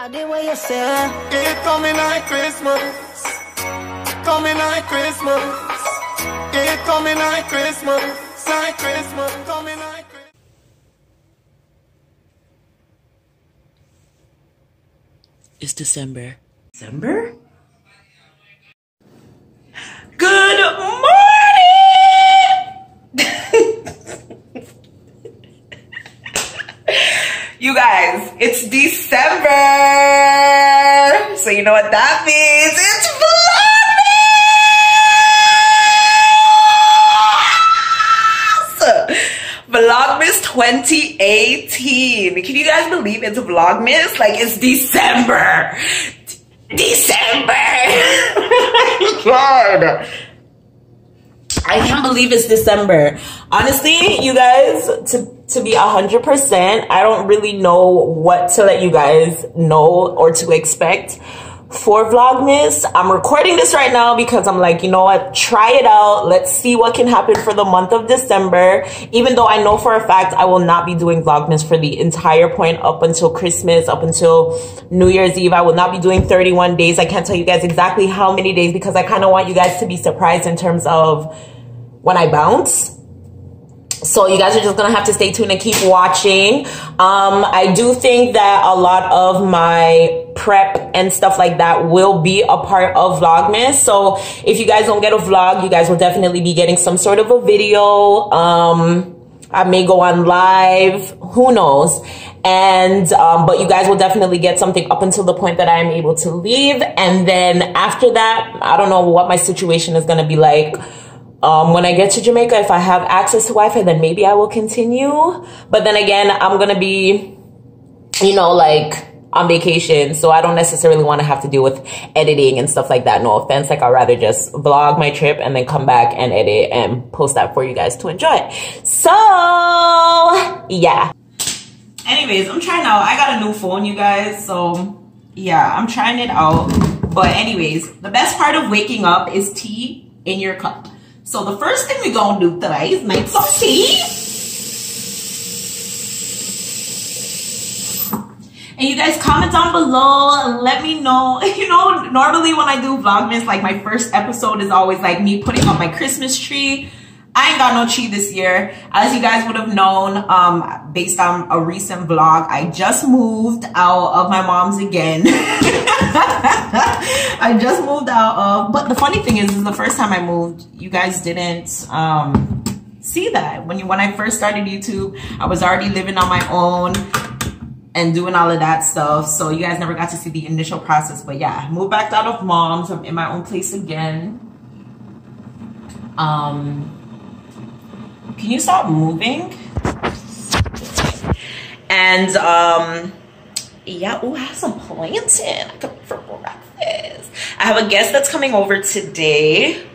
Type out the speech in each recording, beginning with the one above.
I did what you said. It coming like Christmas. Coming like Christmas. It coming like Christmas. Like Christmas. Coming like Christmas. It's December. December? Good morning! You guys, it's December! So you know what that means? It's Vlogmas 2018. Can you guys believe it's Vlogmas? Like, it's December! December! Oh my God! I can't believe it's December. Honestly, you guys, to be 100%, I don't really know what to let you guys know or to expect for Vlogmas. I'm recording this right now because I'm like, you know what, try it out. Let's see what can happen for the month of December. Even though I know for a fact I will not be doing Vlogmas for the entire point up until Christmas, up until New Year's Eve. I will not be doing 31 days. I can't tell you guys exactly how many days because I kind of want you guys to be surprised in terms of when I bounce. So you guys are just gonna have to stay tuned and keep watching. I do think that a lot of my prep and stuff like that will be a part of Vlogmas. So if you guys don't get a vlog, you guys will definitely be getting some sort of a video. I may go on live, who knows. And but you guys will definitely get something up until the point that I am able to leave. And then after that, I don't know what my situation is gonna be like. When I get to Jamaica, if I have access to Wi-Fi, then maybe I will continue. But then again, I'm going to be, you know, like on vacation. So I don't necessarily want to have to deal with editing and stuff like that. No offense. Like, I'd rather just vlog my trip and then come back and edit and post that for you guys to enjoy. So, yeah. Anyways, I'm trying out. I got a new phone, you guys. So, yeah, I'm trying it out. But anyways, the best part of waking up is tea in your cup. So the first thing we're gonna do today is make some tea. And you guys comment down below and let me know. You know, normally when I do Vlogmas, like my first episode is always like me putting up my Christmas tree. I ain't got no tree this year. As you guys would have known, based on a recent vlog, I just moved out of my mom's again. I just moved out of, but the funny thing is the first time I moved, you guys didn't see that. When I first started YouTube, I was already living on my own and doing all of that stuff. So you guys never got to see the initial process. But yeah, moved back out of mom's. I'm in my own place again. Can you stop moving? And yeah, oh, I have some plantain. I cook for breakfast. I have a guest that's coming over today.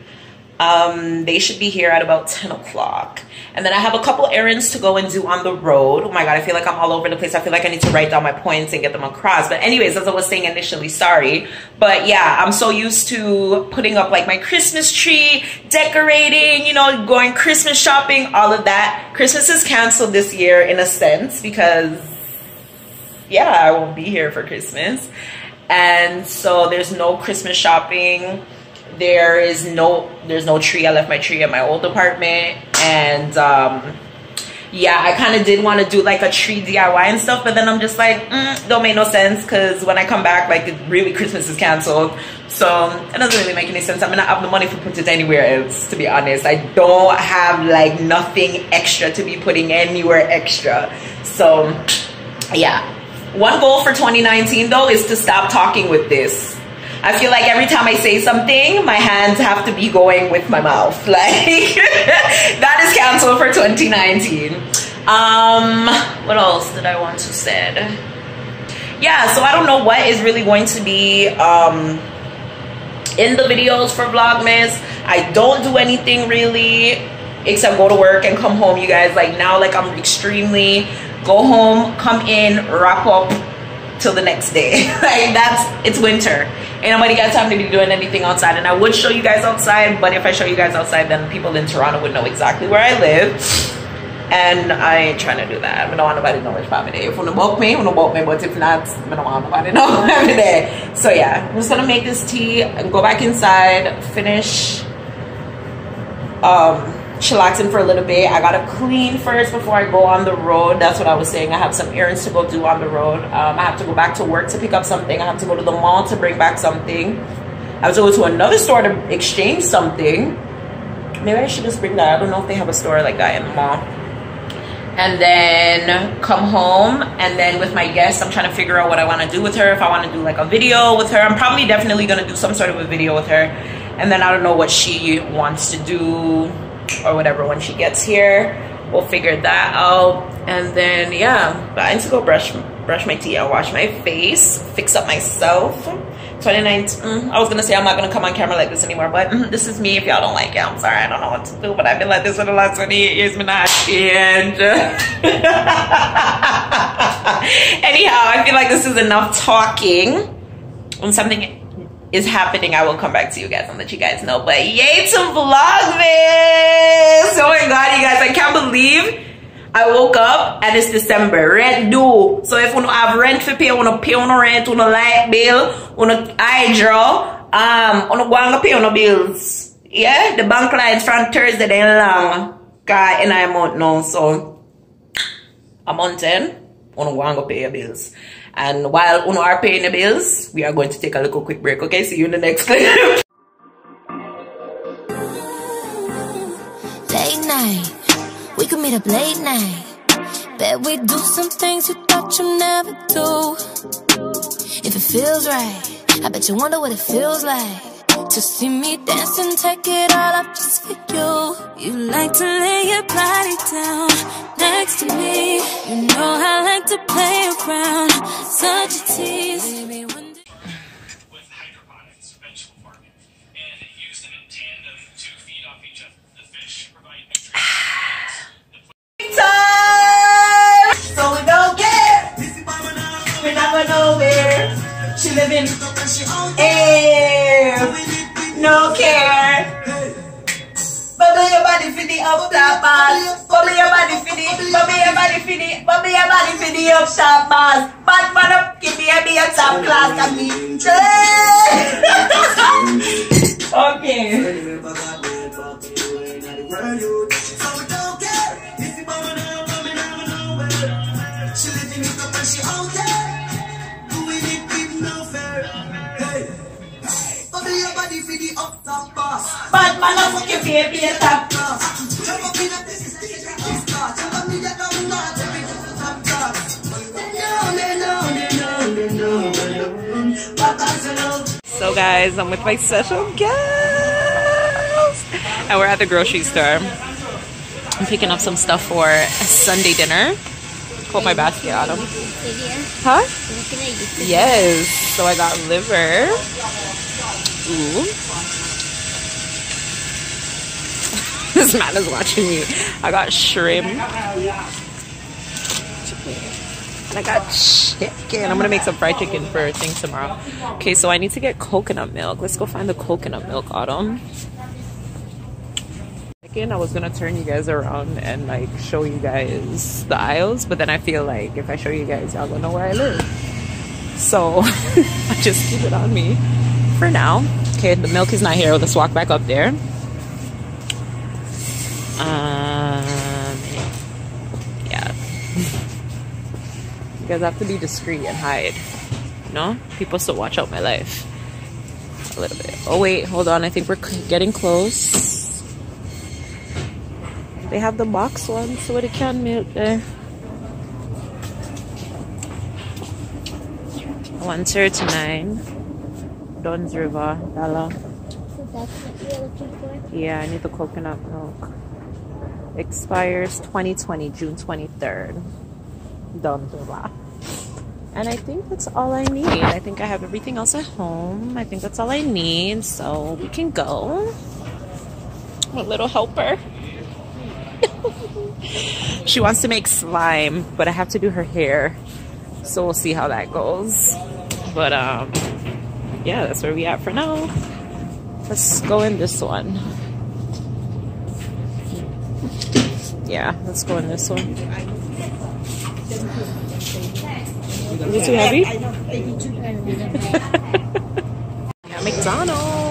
They should be here at about 10 o'clock. And then I have a couple errands to go and do on the road. Oh my God, I feel like I'm all over the place. I feel like I need to write down my points and get them across. But anyways, as I was saying initially, sorry. But yeah, I'm so used to putting up like my Christmas tree, decorating, you know, going Christmas shopping, all of that. Christmas is canceled this year in a sense because, yeah, I won't be here for Christmas. And so there's no Christmas shopping. There's no tree. I left my tree at my old apartment. And yeah, I kind of did want to do like a tree DIY and stuff, but then I'm just like, don't make no sense because when I come back, like really Christmas is canceled. So it doesn't really make any sense. I'm gonna have the money to put it anywhere else, to be honest. I don't have like nothing extra to be putting anywhere extra. So yeah, one goal for 2019 though is to stop talking with this. I feel like every time I say something, my hands have to be going with my mouth. Like, that is canceled for 2019. What else did I want to say? Yeah, so I don't know what is really going to be in the videos for Vlogmas. I don't do anything really except go to work and come home, you guys. Like now, like I'm extremely go home, come in, wrap up till the next day. Like it's winter. Ain't nobody got time to be doing anything outside. And I would show you guys outside, but if I show you guys outside, then people in Toronto would know exactly where I live. And I ain't trying to do that. I don't want nobody to know which part of the day. If you don't book me, you don't book me. But if not, I don't want nobody to know every day. So yeah, I'm just gonna make this tea and go back inside, finish chillaxing for a little bit. I gotta clean first before I go on the road. That's what I was saying. I have some errands to go do on the road. I have to go back to work to pick up something. I have to go to the mall to bring back something. I have to go to another store to exchange something. Maybe I should just bring that. I don't know if they have a store like that in the mall. And then come home, and then with my guest, I'm trying to figure out what I want to do with her. If I want to do like a video with her, I'm probably definitely going to do some sort of a video with her. And then I don't know what she wants to do or whatever when she gets here. We'll figure that out. And then yeah, I need to go brush my teeth and wash my face, fix up myself. 29. I was gonna say I'm not gonna come on camera like this anymore, but this is me. If y'all don't like it, I'm sorry. I don't know what to do, but I've been like this for the last 28 years. Me not change. Anyhow, I feel like this is enough talking. When something is happening, I will come back to you guys and let you guys know. But yay to Vlogmas! Oh my god, you guys, I can't believe I woke up and it's December. Rent due. So if you don't have rent to pay, you want to pay on rent, on a light bill, on a hydro, on a go and pay on the bills. Yeah, the bank lines from Thursday they long. Cause in a month now, so a month in, on go and pay your bills. And while you are paying the bills, we are going to take a little quick break. Okay, see you in the next clip. Late night. We could meet up late night. Bet we do some things you thought you'd never do. If it feels right, I bet you wonder what it feels like to see me dancing, take it all up just for you. You like to lay your body down next to me. You know I like to play around, such a tease. Baby, one day with hydroponics, vegetable farming, and used them in tandem to feed off each other. The fish provide nutrients. Time! So we don't care. We're not going nowhere. She living air. No care. Bubble your body for the up top bars. Bubble your body for the, bubble your body for the, bubble your body for the up top bars. Bad man up, give me a top class and me. Okay. Bad man up, fuck your baby a top class. So guys, I'm with my special guest and we're at the grocery store. I'm picking up some stuff for Sunday dinner. Put my basket on them. Huh? Yes. So I got liver. Ooh. This man is watching me. I got shrimp. And I got chicken. I'm gonna make some fried chicken for things tomorrow. Okay, so I need to get coconut milk. Let's go find the coconut milk, Autumn. Again, I was gonna turn you guys around and like show you guys the aisles, but then I feel like if I show you guys, y'all gonna know where I live. So I just keep it on me for now. Okay, the milk is not here. Let's walk back up there. Yeah. You guys have to be discreet and hide. You know? People still watch out my life. A little bit. Oh wait, hold on. I think we're getting close. They have the box ones, so it can milk there. 139. Dunn's River, $1. So that's what you're looking for? Yeah, I need the coconut milk. Expires 2020, June 23rd. Dunn's River. And I think that's all I need. I think I have everything else at home. I think that's all I need, so we can go. A little helper. She wants to make slime, but I have to do her hair, so we'll see how that goes. But yeah, that's where we at for now. Let's go in this one. Yeah, let's go in this one. Is it too heavy? Yeah, McDonald's.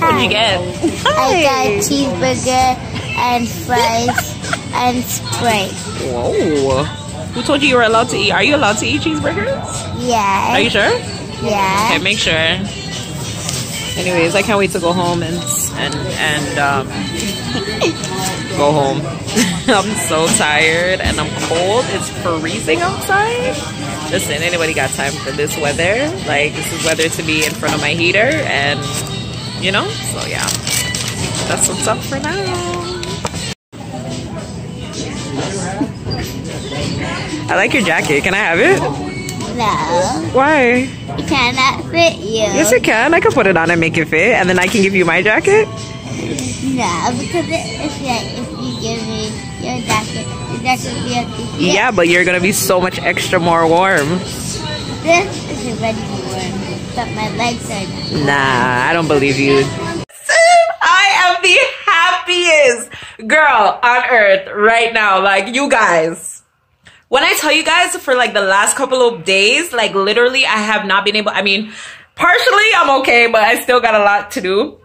What'd you get? I got a cheeseburger and fries and Sprite. Whoa. Who told you were allowed to eat? Are you allowed to eat cheeseburgers? Yeah. Are you sure? Yeah. Okay, make sure. Anyways, I can't wait to go home and go home. I'm so tired and I'm cold. It's freezing outside. Listen, anybody got time for this weather? Like, this is weather to be in front of my heater and, you know? So, yeah. That's what's up for now. I like your jacket. Can I have it? No. Why? It cannot fit you. Yes, it can. I can put it on and make it fit, and then I can give you my jacket. No, because if you give me your jacket will be at the fit. Yeah, but you're gonna be so much extra more warm. This is already warm, but my legs are not. Nah, I don't believe you. I am the happiest girl on earth right now. Like, you guys. When I tell you guys, for like the last couple of days, like literally I have not been able, I mean, partially I'm okay, but I still got a lot to do.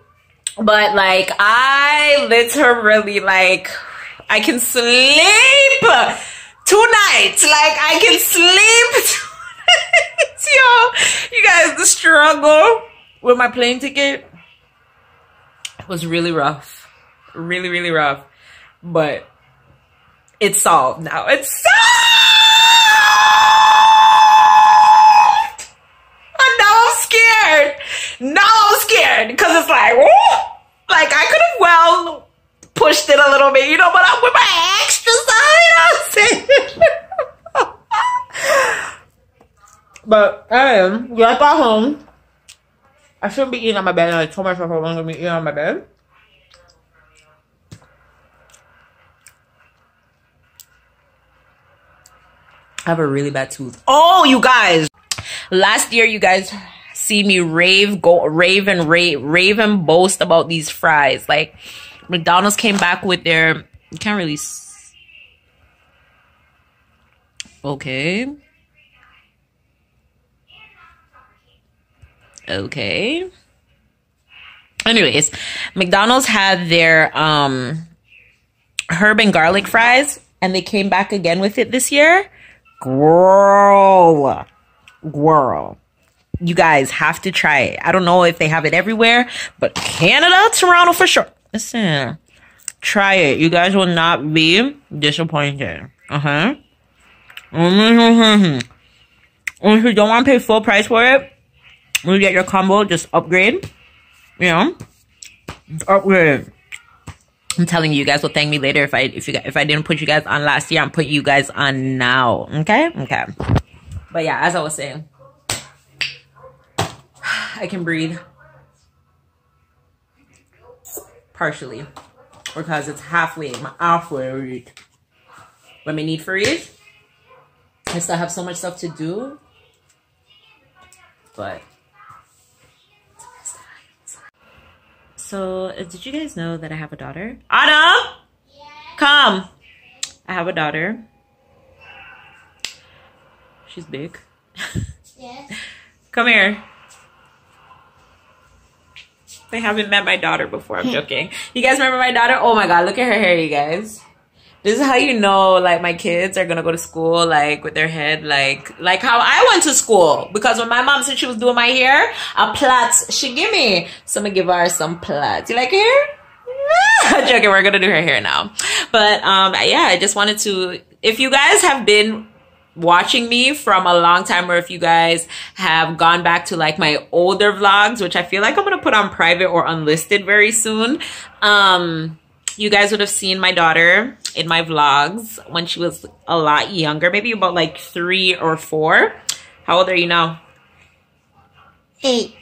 But like, I literally like, I can sleep 2 nights. Like, I can sleep 2 nights, yo. You guys, the struggle with my plane ticket was really rough. Really, really rough. But it's solved now. It's solved! And now I'm scared. Now I'm scared. Because it's like, woo! Like, I could have well pushed it a little bit, you know, but I'm with my extra side. But I am. Get back home. I shouldn't be eating on my bed. And I told myself I wasn't going to be eating on my bed. I have a really bad tooth. Oh, you guys. Last year, you guys see me rave and boast about these fries. Like, McDonald's came back with their, you can't really, okay. Okay. Anyways, McDonald's had their herb and garlic fries, and they came back again with it this year. Girl, you guys have to try it. I don't know if they have it everywhere, but Canada, Toronto for sure. Listen, try it. You guys will not be disappointed. If you don't want to pay full price for it, when you get your combo, just upgrade. You know, upgrade. I'm telling you, you guys will thank me later if I didn't put you guys on last year. I'm putting you guys on now. Okay? Okay. But yeah, as I was saying, I can breathe. Partially. Because it's halfway. My halfway. When my need for it. I still have so much stuff to do. But so, did you guys know that I have a daughter? Autumn! Yeah. Come! I have a daughter. She's big. Yes. Come here. I haven't met my daughter before. I'm joking. You guys remember my daughter? Oh my god, look at her hair, you guys. This is how you know, like, my kids are gonna go to school, like, with their head, like how I went to school. Because when my mom said she was doing my hair, a plait she give me. So I'm gonna give her some plaits. You like her hair? I'm joking, we're gonna do her hair now. But, yeah, I just wanted to, if you guys have been watching me from a long time, or if you guys have gone back to, like, my older vlogs, which I feel like I'm gonna put on private or unlisted very soon, you guys would have seen my daughter in my vlogs when she was a lot younger, maybe about like 3 or 4. How old are you now? 8.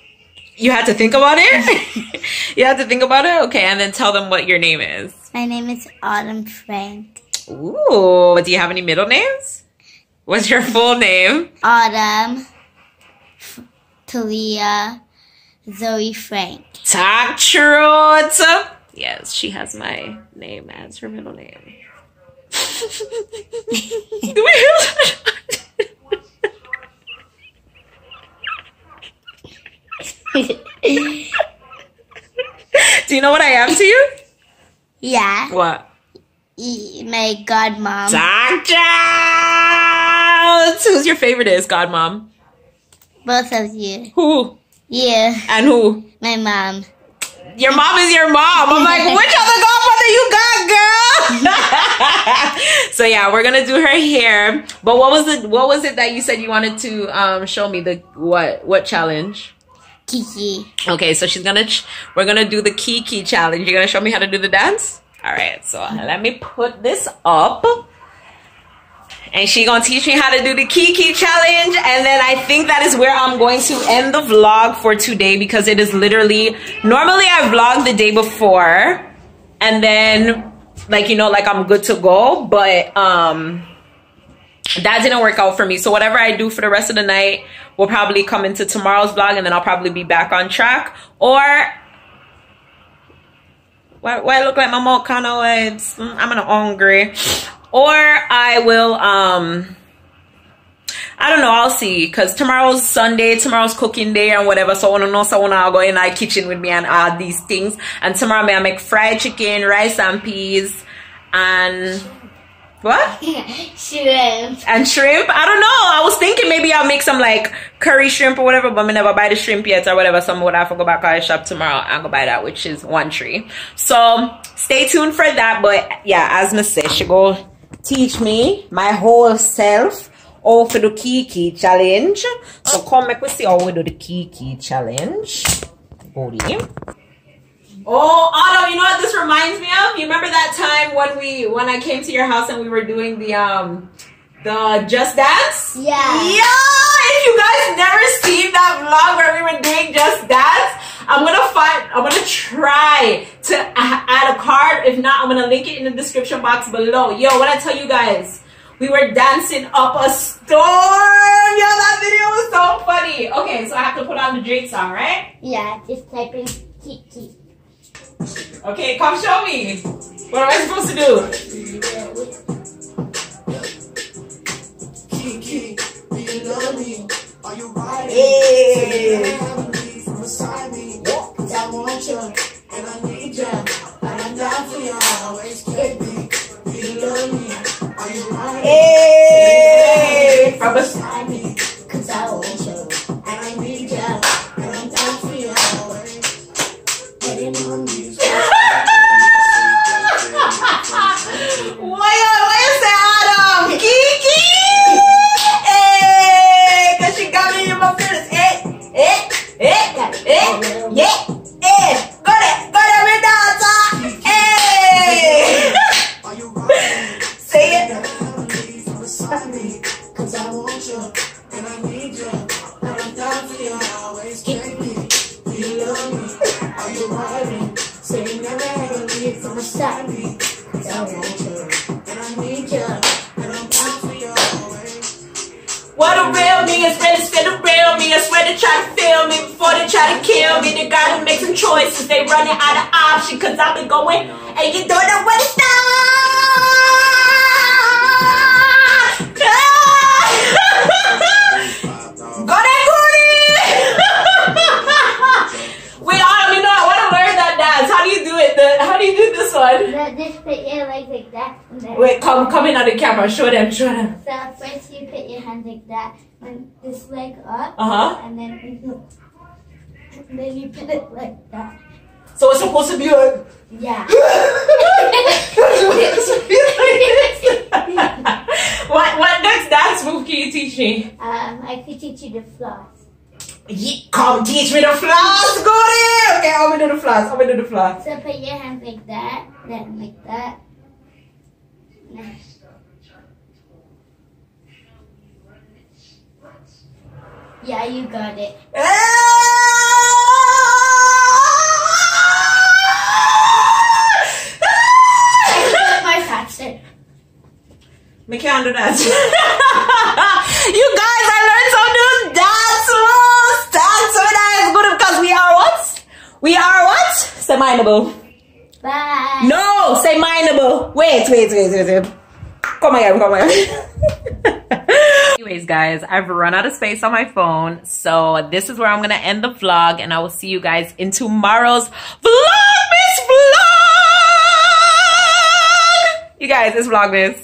You had to think about it? You had to think about it? Okay, and then tell them what your name is. My name is Autumn Frank. Ooh, do you have any middle names? What's your full name? Autumn Talia Zoe Frank. Talk truth. Yes, she has my name as her middle name. Do you know what I am to you? Yeah. What? My godmom. Who's your favorite is, godmom? Both of you. Who? You. And who? My mom. Your mom is your mom. I'm like, which other godmother you got, girl? So yeah, we're gonna do her hair. But what was it that you said you wanted to show me? The what challenge? Kiki. Okay, so we're gonna do the Kiki challenge. You're gonna show me how to do the dance? All right, so let me put this up. And she gonna teach me how to do the Kiki challenge. And then I think that is where I'm going to end the vlog for today, because it is literally, normally I vlog the day before and then like, you know, like I'm good to go, but that didn't work out for me. So whatever I do for the rest of the night will probably come into tomorrow's vlog, and then I'll probably be back on track. Or why I look like my mouth kind of waves? I'm hungry. Or I will, I don't know, I'll see. Because tomorrow's Sunday, tomorrow's cooking day and whatever. So I want to know someone I'll go in our kitchen with me and add these things. And tomorrow I'll make fried chicken, rice and peas, and what? Shrimp. And shrimp? I don't know. I was thinking maybe I'll make some like curry shrimp or whatever, but I never buy the shrimp yet or whatever. So I'm gonna have to go back to the shop tomorrow and go buy that, which is one tree. So stay tuned for that. But yeah, as I said, she go teach me my whole self all for the Kiki challenge. So come make we see how we do the Kiki challenge. Booty. Oh, Autumn, you know what this reminds me of? You remember that time when I came to your house and we were doing the Just Dance? Yeah. Yeah! If you guys never seen that vlog where we were doing Just Dance, I'm gonna try to add a card. If not, I'm gonna link it in the description box below. Yo, what I tell you guys, we were dancing up a storm. Yo, that video was so funny. Okay, so I have to put on the Drake song, right? Yeah, just type in Kiki. Okay, come show me. What am I supposed to do? Kiki, do you love me? Are you riding? Hey. From beside me. Cause I want you, and I need you, and I'm down for you always, baby. Do you love me? Are you riding? Hey. From beside me. Cause I want you, and I need you, and I'm down for you always. Getting on these. Why you say Autumn? Kiki! Hey, cause she got me in my feelings. Yeah. Go there, my daughter. Hey. Are you riding? Say it. From beside me. Cause I want you, and I need you, and I'm down for you always, baby. Do you love me? Are you riding? Say you never ever leave from beside me. Cause I want you, and I need you, and I'm down for you always. What a real niggas ready to the real me. I swear they try to feel me before they try to kill me. They gotta make some choices. They running out of options. Cause I've been going and you don't know where to stop. Go there, Goody! Wait, Autumn, you know, I want to learn that dance. How do you do it? How do you do this one? Just put your legs like that. And then Wait, come in on the camera. Show them. So first you put your hands like that, and this leg up, and then you put it like that. So it's supposed to be like... Yeah. What next dance move can you teach me? I could teach you the floss. Come teach me the floss, Goody! Okay, I'm gonna do the floss. So put your hands like that, then like that. Yeah, you got it. My faster. Me can't do that. You guys, I learned some new dance moves. Dance so that is good because we are what? Semi-nable. Bye. No, say mineable. Wait. Come again. Anyways, guys, I've run out of space on my phone, so this is where I'm gonna end the vlog, and I will see you guys in tomorrow's Vlogmas vlog. You guys, it's Vlogmas.